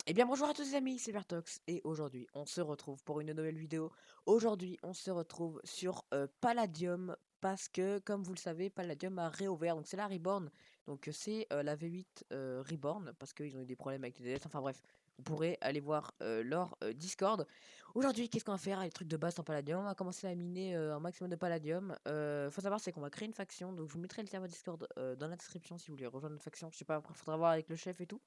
Eh bien bonjour à tous les amis, c'est Vertox et aujourd'hui on se retrouve pour une nouvelle vidéo. Aujourd'hui on se retrouve sur Palladium parce que comme vous le savez Palladium a réouvert, donc c'est la Reborn, donc c'est la V8 Reborn parce qu'ils ont eu des problèmes avec les DLS, enfin bref, vous pourrez aller voir leur Discord. Aujourd'hui qu'est-ce qu'on va faire? Les trucs de base dans Palladium, on va commencer à miner un maximum de Palladium. Faut savoir c'est qu'on va créer une faction, donc je vous mettrai le serveur Discord dans la description si vous voulez rejoindre une faction, je sais pas, après faudra voir avec le chef et tout.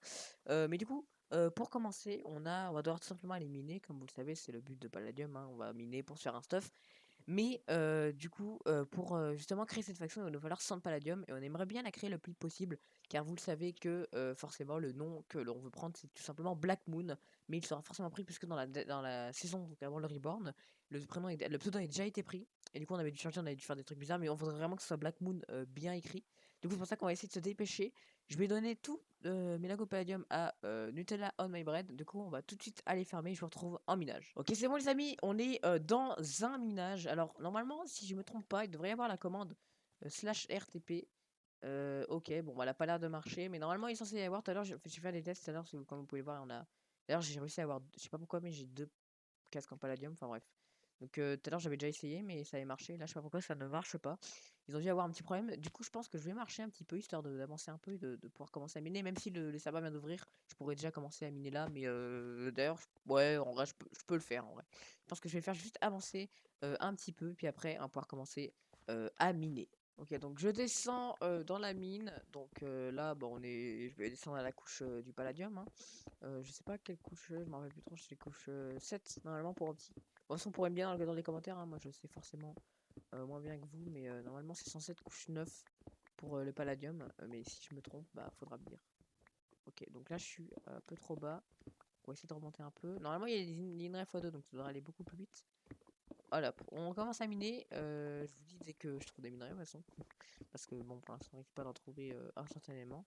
Mais du coup, pour commencer, on va devoir tout simplement aller miner, comme vous le savez, c'est le but de Palladium, hein, on va miner pour se faire un stuff. Mais du coup, pour justement créer cette faction, il va nous falloir 100 Palladium et on aimerait bien la créer le plus vite possible, car vous le savez que forcément le nom que l'on veut prendre c'est tout simplement Black Moon, mais il sera forcément pris puisque dans la saison, donc avant le Reborn, le pseudo a déjà été pris. Et du coup on avait dû changer, on avait dû faire des trucs bizarres, mais on voudrait vraiment que ce soit Black Moon bien écrit. Du coup c'est pour ça qu'on va essayer de se dépêcher. Je vais donner tout mes Lego Palladium à Nutella on my bread. Du coup, on va tout de suite aller fermer. Je vous retrouve en minage. Ok, c'est bon, les amis. On est dans un minage. Alors, normalement, si je me trompe pas, il devrait y avoir la commande slash RTP. Ok, bon, bah, elle a pas l'air de marcher. Mais normalement, il est censé y avoir. Tout à l'heure, j'ai fait des tests. Tout à l'heure, comme vous pouvez voir, on a. D'ailleurs, j'ai réussi à avoir. Je sais pas pourquoi, mais j'ai deux casque en palladium, enfin bref. Donc tout à l'heure j'avais déjà essayé mais ça avait marché, là je sais pas pourquoi ça ne marche pas. Ils ont dû avoir un petit problème, du coup je pense que je vais marcher un petit peu histoire d'avancer un peu et de pouvoir commencer à miner, même si le serveur vient d'ouvrir, je pourrais déjà commencer à miner là, mais d'ailleurs, ouais, en vrai je peux le faire en vrai. Je pense que je vais faire juste avancer un petit peu, puis après on va pouvoir commencer à miner. Ok, donc je descends dans la mine, donc là bon, je vais descendre à la couche du palladium, hein. Je sais pas quelle couche, je m'en rappelle plus trop, c'est couche 7 normalement pour un petit. Bon, de toute façon, pour bien dans les commentaires, hein, moi je sais forcément moins bien que vous, mais normalement c'est censé être couche 9 pour le palladium, mais si je me trompe, bah faudra me dire. Ok, donc là je suis un peu trop bas, on va essayer de remonter un peu. Normalement il y a des minerais x2, donc ça devrait aller beaucoup plus vite. Voilà, on commence à miner, je vous dis dès que je trouve des minerais de toute façon, parce que bon pour l'instant on risque pas d'en trouver instantanément.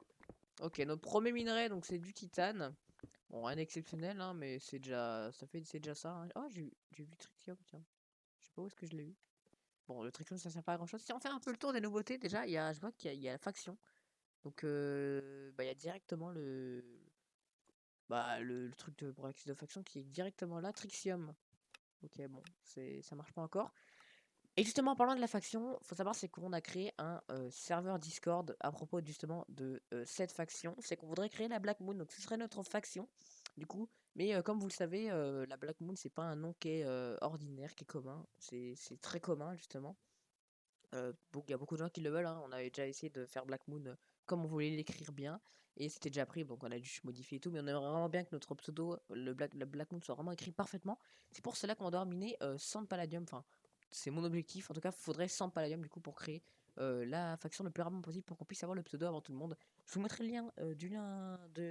Ok, notre premier minerai donc c'est du titane. Bon, rien d'exceptionnel, hein, mais c'est déjà ça, hein. Oh, j'ai vu Tritium, tiens. Je sais pas où est-ce que je l'ai eu. Bon, le Tritium, ça sert pas à grand chose. Si on fait un peu le tour des nouveautés, déjà, je vois qu'il y a la faction. Donc, bah, il y a directement le truc de pour accès de faction qui est directement là, Trixium. Ok, bon, ça marche pas encore. Et justement, en parlant de la faction, faut savoir c'est qu'on a créé un serveur Discord à propos justement de cette faction. C'est qu'on voudrait créer la Black Moon, donc ce serait notre faction, du coup. Mais comme vous le savez, la Black Moon, c'est pas un nom qui est ordinaire, qui est commun. C'est très commun, justement. Il y a beaucoup de gens qui le veulent, hein. On avait déjà essayé de faire Black Moon comme on voulait l'écrire bien, et c'était déjà pris, donc on a dû modifier et tout. Mais on aimerait vraiment bien que notre pseudo, le Black Moon, soit vraiment écrit parfaitement. C'est pour cela qu'on doit miner 100 de Palladium. Enfin, c'est mon objectif. En tout cas, il faudrait 100 Palladium du coup pour créer la faction le plus rapidement possible pour qu'on puisse avoir le pseudo avant tout le monde. Je vous mettrai le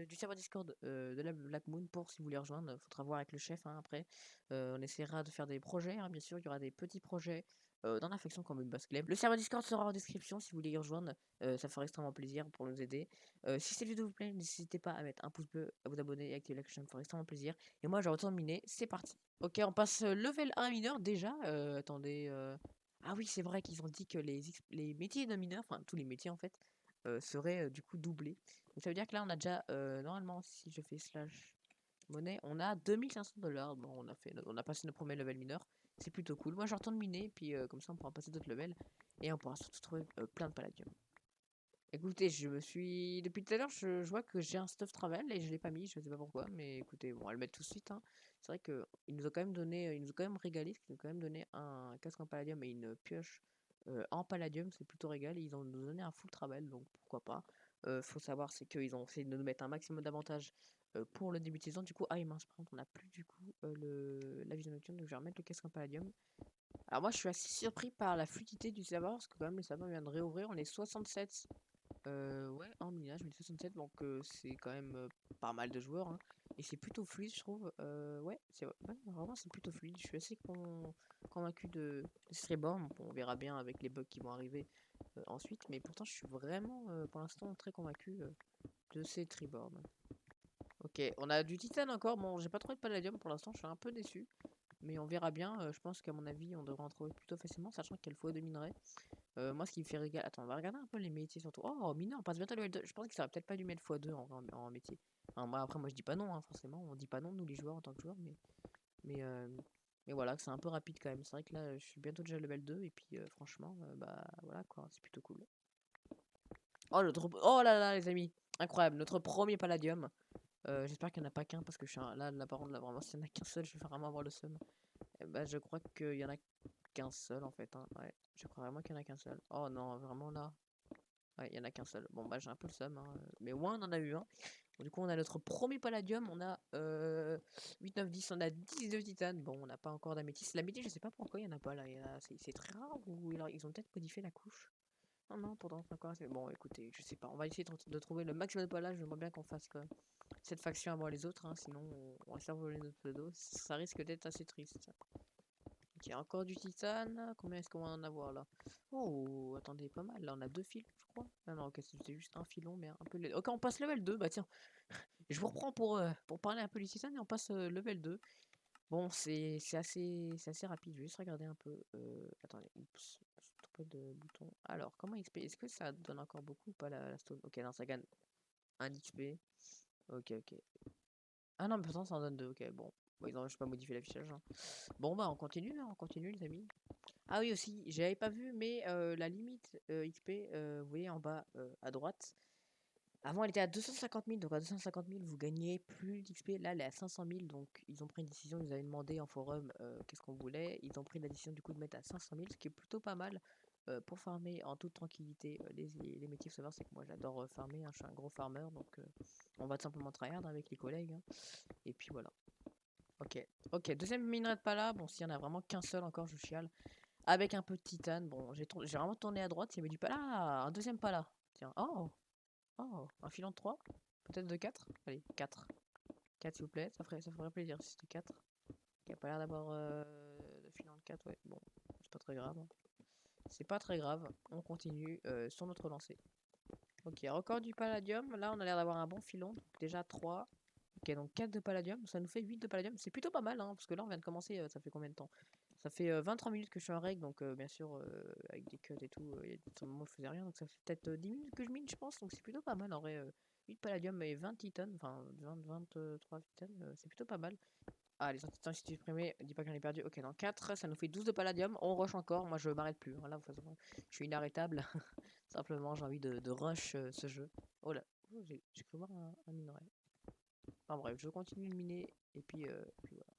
du serveur Discord de la Black Moon pour si vous voulez rejoindre. Faudra voir avec le chef, hein, après. On essaiera de faire des projets, hein, bien sûr. Il y aura des petits projets dans la faction comme une basse club. Le serveur Discord sera en description si vous voulez y rejoindre. Ça fera extrêmement plaisir pour nous aider. Si cette vidéo vous plaît, n'hésitez pas à mettre un pouce bleu, à vous abonner et à activer la cloche, ça me fera extrêmement plaisir. Et moi, je retourne miner, c'est parti. Ok, on passe level 1 mineur déjà. Attendez. Ah oui, c'est vrai qu'ils ont dit que les métiers de mineurs, enfin tous les métiers en fait, seraient du coup doublés. Donc ça veut dire que là, on a déjà, normalement, si je fais slash monnaie, on a 2500 $. Bon, on a passé notre premier level mineur. C'est plutôt cool. Moi, je retourne miner, puis comme ça, on pourra passer d'autres levels. Et on pourra surtout trouver plein de palladium. Écoutez, depuis tout à l'heure, je vois que j'ai un stuff travel et je l'ai pas mis, je sais pas pourquoi, mais écoutez, bon, on va le mettre tout de suite, hein. C'est vrai que ils nous ont quand même donné, ils nous ont quand même régalé, parce qu'ils nous ont quand même donné un casque en palladium et une pioche en palladium, c'est plutôt régal. Et ils ont nous donné un full travel, donc pourquoi pas. Faut savoir, c'est qu'ils ont essayé de nous mettre un maximum d'avantages pour le début de saison. Du coup, ah et mince, par contre, on n'a plus du coup la vision nocturne, donc je vais remettre le casque en palladium. Alors moi, je suis assez surpris par la fluidité du serveur, parce que quand même, le serveur vient de réouvrir, on est 67. Ouais, en minage, 1067, donc c'est quand même pas mal de joueurs, hein. Et c'est plutôt fluide, je trouve. Ouais, vraiment, c'est plutôt fluide. Je suis assez convaincu de ce reborn. Bon, on verra bien avec les bugs qui vont arriver ensuite, mais pourtant, je suis vraiment, pour l'instant, très convaincu de ces reborn. Ok, on a du titane encore. Bon, j'ai pas trouvé de palladium pour l'instant, je suis un peu déçu. Mais on verra bien. Je pense qu'à mon avis, on devrait en trouver plutôt facilement, sachant qu'il y a le fois de minerais. Moi, ce qui me fait régaler. Attends, on va regarder un peu les métiers surtout. Oh, mineur, on passe bientôt le L2. Je pense qu'il aurait peut-être pas dû mettre x2 en métier. Enfin, moi, après, moi, je dis pas non, hein, forcément. On dit pas non, nous, les joueurs, en tant que joueurs. Mais, euh, mais voilà, c'est un peu rapide quand même. C'est vrai que là, je suis bientôt déjà level 2. Et puis, franchement, bah voilà quoi, c'est plutôt cool. Oh là là, les amis. Incroyable. Notre premier palladium. J'espère qu'il n'y en a pas qu'un parce que là, par contre, là, vraiment, s'il n'y en a qu'un seul, je vais vraiment avoir le seum. Bah, je crois qu'il y en a qu'un seul en fait, hein. Ouais, je crois vraiment qu'il y en a qu'un seul. Oh non, vraiment là. Ouais, il y en a qu'un seul. Bon, bah, j'ai un peu le seum, hein. Mais au moins, on en a eu un. Bon, du coup, on a notre premier palladium. On a 8, 9, 10. On a 10 de titane. Bon, on n'a pas encore d'améthyste. L'améthyste, je sais pas pourquoi il n'y en a pas là. C'est très rare ou alors, ils ont peut-être modifié la couche. Non, non, pourtant, c'est encore assez. Bon, écoutez, je sais pas. On va essayer de trouver le maximum de pallage. J'aimerais bien qu'on fasse cette faction avant les autres, hein, sinon on va se faire voler notre pseudo. Ça risque d'être assez triste. Ok, encore du titane. Combien est-ce qu'on va en avoir là? Oh, attendez, pas mal. Là, on a 2 fils, je crois. Ah non, ok, c'était juste un filon, mais un peu. Ok, on passe level 2. Bah tiens, je vous reprends pour parler un peu du titane et on passe level 2. Bon, c'est assez rapide. Je vais juste regarder un peu. Attendez, oups, trop de boutons. Alors, comment XP? Est-ce que ça donne encore beaucoup ou pas la stone? Ok, non, ça gagne 1 XP. Ok, ok. Ah non, mais pourtant ça en donne 2. Ok, bon. Bon, ils ont juste pas modifié l'affichage, hein. Bon, bah, on continue, les amis. Ah oui, aussi, j'avais pas vu, mais la limite XP, vous voyez en bas à droite, avant elle était à 250 000, donc à 250 000 vous gagnez plus d'XP. Là, elle est à 500 000, donc ils ont pris une décision, ils nous avaient demandé en forum qu'est-ce qu'on voulait. Ils ont pris la décision du coup de mettre à 500 000, ce qui est plutôt pas mal pour farmer en toute tranquillité les métiers. Faut savoir, c'est que moi j'adore farmer, hein, je suis un gros farmer, donc on va tout simplement tryhard avec les collègues, hein. Et puis voilà. Ok, ok, deuxième minerai de pala. Bon, s'il y en a vraiment qu'un seul encore, je chiale. Avec un peu de titane. Bon, j'ai vraiment tourné à droite, il y avait du pala. Un deuxième pala. Tiens, oh, un filon de 3. Peut-être de 4. Allez, 4. 4 s'il vous plaît, ça ferait plaisir si c'était 4. Il n'y a pas l'air d'avoir de filon de 4, ouais. Bon, c'est pas très grave, hein. C'est pas très grave, on continue sur notre lancée. Ok, record du palladium. Là, on a l'air d'avoir un bon filon. Donc, déjà 3. Ok, donc 4 de palladium. Ça nous fait 8 de palladium. C'est plutôt pas mal, hein, parce que là, on vient de commencer. Ça fait combien de temps? Ça fait 23 minutes que je suis en règle. Donc, bien sûr, avec des cuts et tout, il y a des moments où je faisais rien. Donc, ça fait peut-être 10 minutes que je mine, je pense. Donc, c'est plutôt pas mal en vrai. 8 palladium et 20 titans. Enfin, 23 titans. C'est plutôt pas mal. Ah, les anti-titans, si tu supprimé, dis pas que j'en ai perdu. Ok, dans 4, ça nous fait 12 de palladium. On rush encore. Moi, je m'arrête plus, hein. Là, de toute façon, je suis inarrêtable. Simplement, j'ai envie de rush ce jeu. Oh là, oh, j'ai cru voir un minerai. Enfin bref, je continue de miner. Et puis voilà.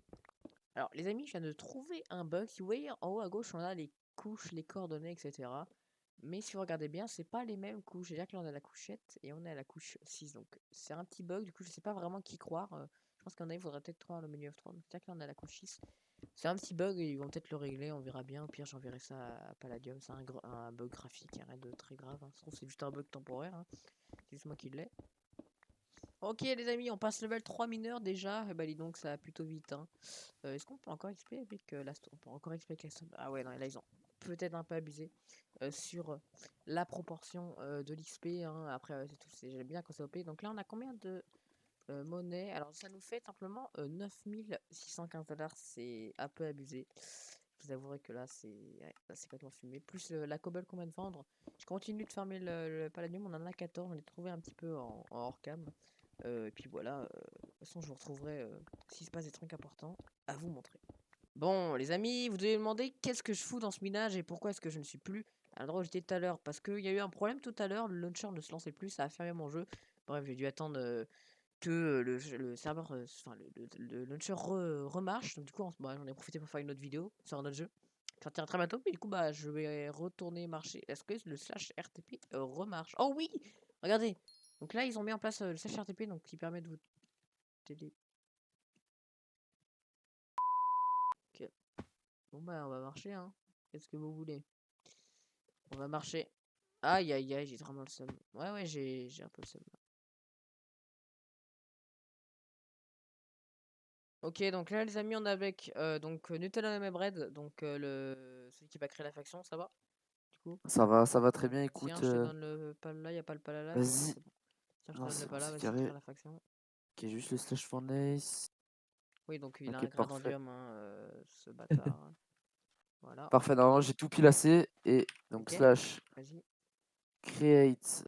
Alors, les amis, je viens de trouver un bug. Si vous voyez en haut à gauche, on a les couches, les coordonnées, etc. Mais si vous regardez bien, c'est pas les mêmes couches. C'est-à-dire que là, on a la couchette et on est à la couche 6. Donc, c'est un petit bug. Du coup, je sais pas vraiment qui croire. Je pense qu'en a, il faudrait peut-être croire le menu F3. Donc, c'est-à-dire que là, on est à la couche 6. C'est un petit bug et ils vont peut-être le régler. On verra bien. Au pire, j'enverrai ça à Palladium. C'est un bug graphique, rien de très grave, hein. Ça se trouve, c'est juste un bug temporaire, hein. C'est juste moi qui l'ai. Ok, les amis, on passe level 3 mineurs déjà. Et bah, dis donc, ça va plutôt vite, hein. Est-ce qu'on peut encore expliquer avec la stone? On peut encore expliquer la stone. Ah ouais, non, là, ils ont peut-être un peu abusé sur la proportion de l'XP, hein. Après, c'est tout. J'aime bien quand c'est OP. Donc là, on a combien de monnaie? Alors, ça nous fait simplement 9615 $. C'est un peu abusé. Je vous avouerai que là, c'est complètement fumé. Plus la cobble qu'on vient de vendre. Je continue de farmer le palladium. On en a 14. On est trouvé un petit peu en hors cam. Et puis voilà. De toute façon, je vous retrouverai s'il se passe des trucs importants à vous montrer. Bon, les amis, vous devez me demander qu'est-ce que je fous dans ce minage et pourquoi est-ce que je ne suis plus à l'endroit où j'étais tout à l'heure. Parce qu'il y a eu un problème tout à l'heure. Le launcher ne se lançait plus. Ça a fermé mon jeu. Bref, j'ai dû attendre que le serveur, enfin le launcher remarche. Donc du coup, bah, j'en ai profité pour faire une autre vidéo sur un autre jeu qui sortira très bientôt. Mais du coup, bah, je vais retourner marcher. Est-ce que le slash RTP remarche? Oh oui! Regardez! Donc là, ils ont mis en place le slash RTP donc, qui permet de vous télé. Ok. Bon, bah, on va marcher, hein. Qu'est-ce que vous voulez? On va marcher. Aïe aïe aïe, j'ai vraiment le seum. Ouais, ouais, j'ai un peu le seum. Ok, donc là, les amis, on est avec donc Nutella et Bread, donc celui qui va créer la faction, ça va? Du coup, Ça va très bien, tiens, écoute. je te donne le pal là, y a pas le pal là, c'est bon, Vas-y. c'est bon. Tiens, je te Non, donne le c'est bon, pal là, c'est vas-y, crée carré. la faction. Ok, juste le slash Fornace. Oui, donc il a Ok, un parfait. gradandium, hein, ce bâtard, hein. Voilà, Parfait, ok, normalement j'ai tout pilacé. Et donc ok, slash vas-y. create.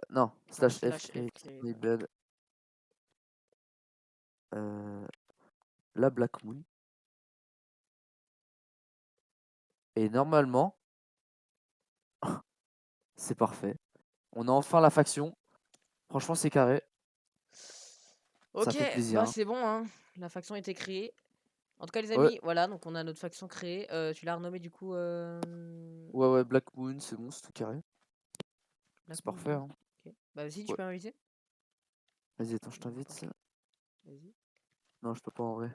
Non, Ouais, slash F slash F create create, my ouais. bed. la Black Moon. Et normalement, c'est parfait. On a enfin la faction. Franchement, c'est carré. Ça Ok, fait plaisir, bah hein. c'est bon, hein. La faction a été créée. En tout cas, les Ouais, amis, voilà, donc on a notre faction créée. Tu l'as renommée du coup ouais, Black Moon, c'est bon, c'est tout carré. Black C'est Moon. parfait, hein. Ok. Bah vas-y, tu Ouais. peux m'inviter. Vas-y, attends, je Non, t'invite. ok. Vas-y. Non, je peux pas en vrai.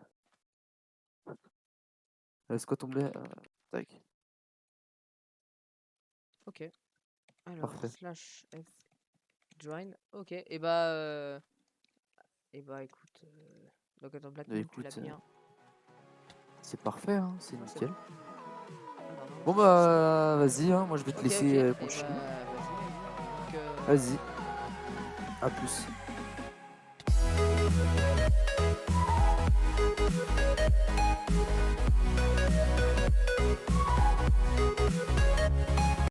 C'est quoi ton blé? Tac, Ok. Alors, parfait. slash F join. Ok. Et bah écoute. Donc attends, Black Bah Moon, tu l'as écoute, bien. c'est parfait, hein, c'est Ouais, c'est nickel. bon. Alors non, Bon c'est bon. bah, vas-y, hein, moi je vais te Ok, ok. laisser Et continuer. bah vas-y, vas-y. Donc Vas-y, à plus.